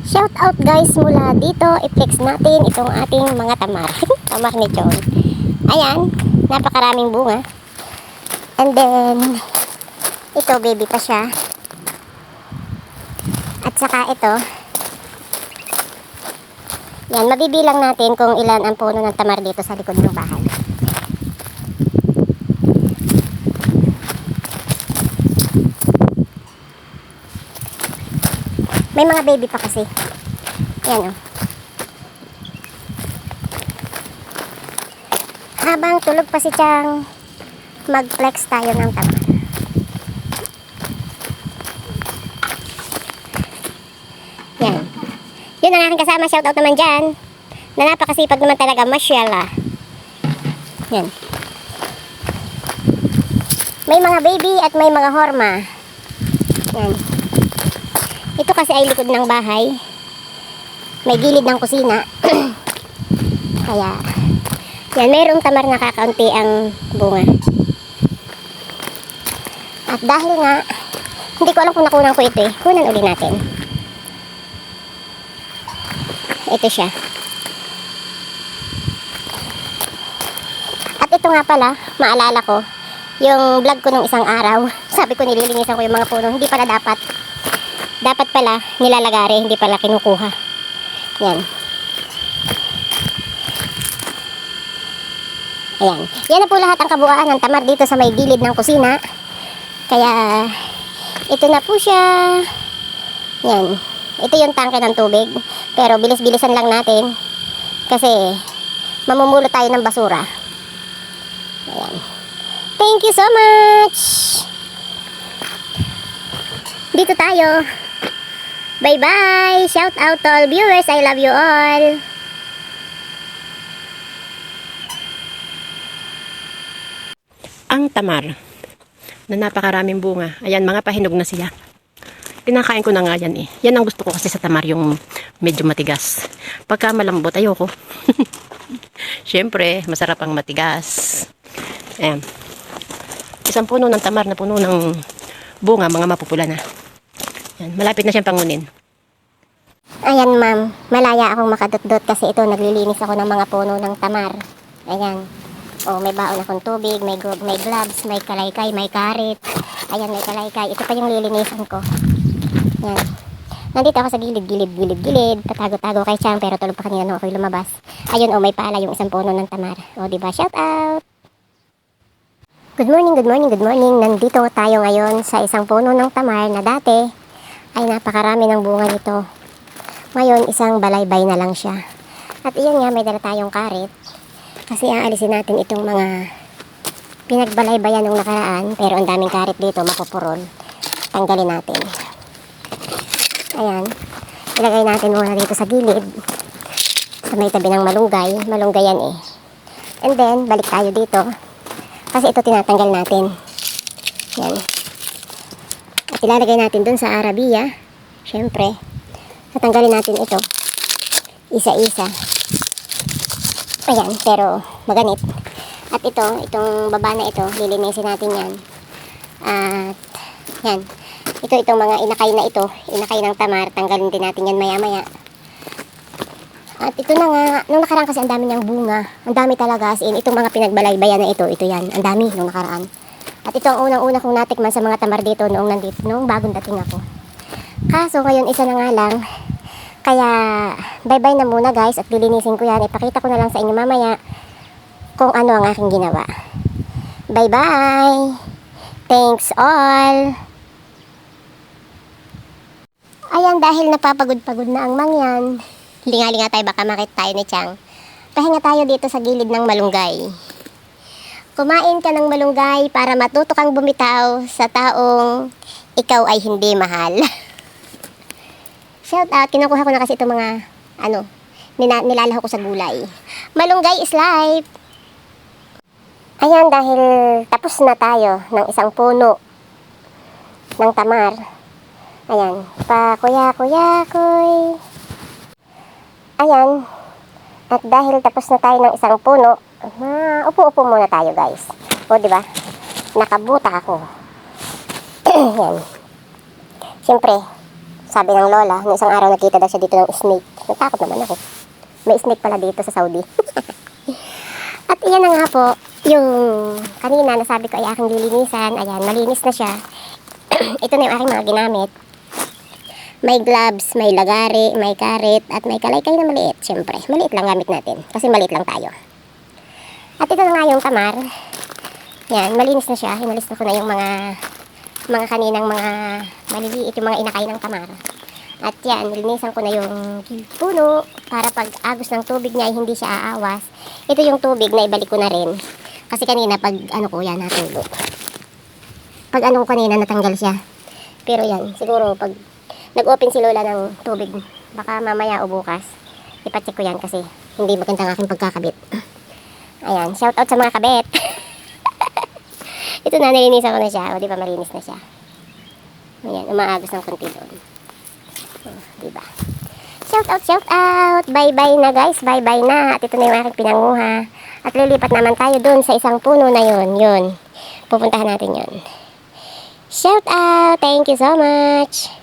Shout out guys mula dito, i-flex natin itong ating mga tamar. Tamar ni Chon. Ayan, napakaraming bunga. And then, ito baby pa siya. At saka ito. Yan, mabibilang natin kung ilan ang puno ng tamar dito sa likod ng bahay. May mga baby pa kasi. Yan o. Habang tulog pa si Chang, mag-flex tayo ng tamar. Yan. Yun ang aking kasama. Shoutout naman dyan. Na napakasipag naman talaga. Mashallah. Yan. May mga baby at may mga horma. Yan. Ito kasi ay likod ng bahay. May gilid ng kusina. Kaya, yan, mayroong tamar na kakaunti ang bunga. At dahil nga, hindi ko alam kung nakunan ko ito eh. Kunan uli natin. Ito siya. At ito nga pala, maalala ko, yung vlog ko nung isang araw, sabi ko nililinisan ko yung mga puno. Hindi pala dapat. Dapat pala nilalagari, hindi pala kinukuha. Yan. Ayan. Yan na po lahat ang kabuuan ng tamar dito sa may gilid ng kusina. Kaya, ito na po siya. Yan. Ito yung tangke ng tubig. Pero bilis-bilisan lang natin. Kasi, mamumulot tayo ng basura. Ayan. Thank you so much! Dito tayo. Bye-bye! Shout out to all viewers. I love you all. Ang tamar na napakaraming bunga. Ayan, mga pahinog na siya. Kinakain ko na nga yan eh. Yan ang gusto ko kasi sa tamar, yung medyo matigas. Pagka malambot, ayoko. Siyempre, masarap ang matigas. Ayan. Isang puno ng tamar na puno ng bunga, mga mapupula na. Ayan, malapit na siyang pangunin. Ayan ma'am, malaya akong makadot-dot kasi ito naglilinis ako ng mga puno ng tamar. Ayan. Oh, may baon akong tubig, may gloves, may kalaykay, may karit. Ayan, may kalaykay. Ito pa yung lilinisan ko. Ayan. Nandito ako sa gilid. Tatago-tago kay Chang pero tulog pa kanina nung ako'y lumabas. Ayun, oh, may pala yung isang puno ng tamar. Oh, diba? Shout out! Good morning. Nandito tayo ngayon sa isang puno ng tamar na dati ay napakarami ng bunga nito. Ngayon, isang balaybay na lang siya. At iyon nga, may dala tayong karit. Kasi aalisin natin itong mga pinagbalaybayan nung nakaraan. Pero ang daming karit dito, mapupurol. Tanggalin natin. Ayan. Ilagay natin muna dito sa gilid. Sa may tabi ng malunggay. Malunggay yan eh. And then, balik tayo dito. Kasi ito tinatanggal natin. Yan. At ilalagay natin dun sa Arabia. Siyempre. Tatanggalin natin ito. Isa-isa. Ayan, pero maganit. At ito, itong baba na ito, lilinisin natin yan. At yan. Itong mga inakay na ito, inakay ng tamar, tanggalin din natin yan maya-maya. At ito na nga, nung nakaraan kasi ang dami niyang bunga. Ang dami talaga, as in, itong mga pinagbalaybayan na ito yan. Ang dami nung nakaraan. At ito ang unang-una kong natikman sa mga tamar dito noong bagong dating ako. Kaso ngayon isa na nga lang. Kaya bye-bye na muna guys at lilinisin ko yan. Ipakita ko na lang sa inyo mamaya kung ano ang aking ginawa. Bye-bye! Thanks all! Ayan, dahil napapagod-pagod na ang mangyan, linga-linga tayo, baka makita tayo ni Chang. Pahinga tayo dito sa gilid ng malunggay. Kumain ka ng malunggay para matuto kang bumitaw sa taong ikaw ay hindi mahal. Shout out, kinukuha ko na kasi itong mga, nilalaho ko sa gulay. Malunggay is life! Ayan, dahil tapos na tayo ng isang puno ng tamar. Ayan, pakuya-kuya-kuy. Ayan, at dahil tapos na tayo ng isang puno, upo-upo muna tayo guys. O, diba? Nakabuta ako. Ayan. Siyempre, sabi ng lola, nung isang araw nakita daw siya dito ng snake. Natakot naman ako. May snake pala dito sa Saudi. At iyan na nga po, yung kanina nasabi ko ay aking lilinisan. Ayan, malinis na siya. Ito na yung aking mga ginamit. May gloves, may lagari, may karit, at may kalaykay na maliit. Siyempre, maliit lang gamit natin. Kasi maliit lang tayo. At ito na nga yung tamar. Yan, malinis na siya. Hinalis na ko na yung mga kaninang mga maliliit, yung mga inakay ng tamar. At yan, nilinisan ko na yung puno para pag agos ng tubig niya ay hindi siya aawas. Ito yung tubig na ibalik ko na rin. Kasi kanina pag ano ko yan natulo. Pag ano ko kanina natanggal siya. Pero yan, siguro pag nag-open si Lola ng tubig, baka mamaya o bukas, ipacheck ko yan kasi hindi maganda ang aking pagkakabit. Ayan, shout out sa mga kabit. Ito na, nilinisan ko na siya. O, di ba malinis na siya. Ayan, umaagos ng konti doon. O, di ba? Shout out. Bye-bye na guys, bye-bye na. At ito na yung aking pinanguha. At lilipat naman tayo doon sa isang puno na yun. Yun. Pupuntahan natin yun. Shout out. Thank you so much.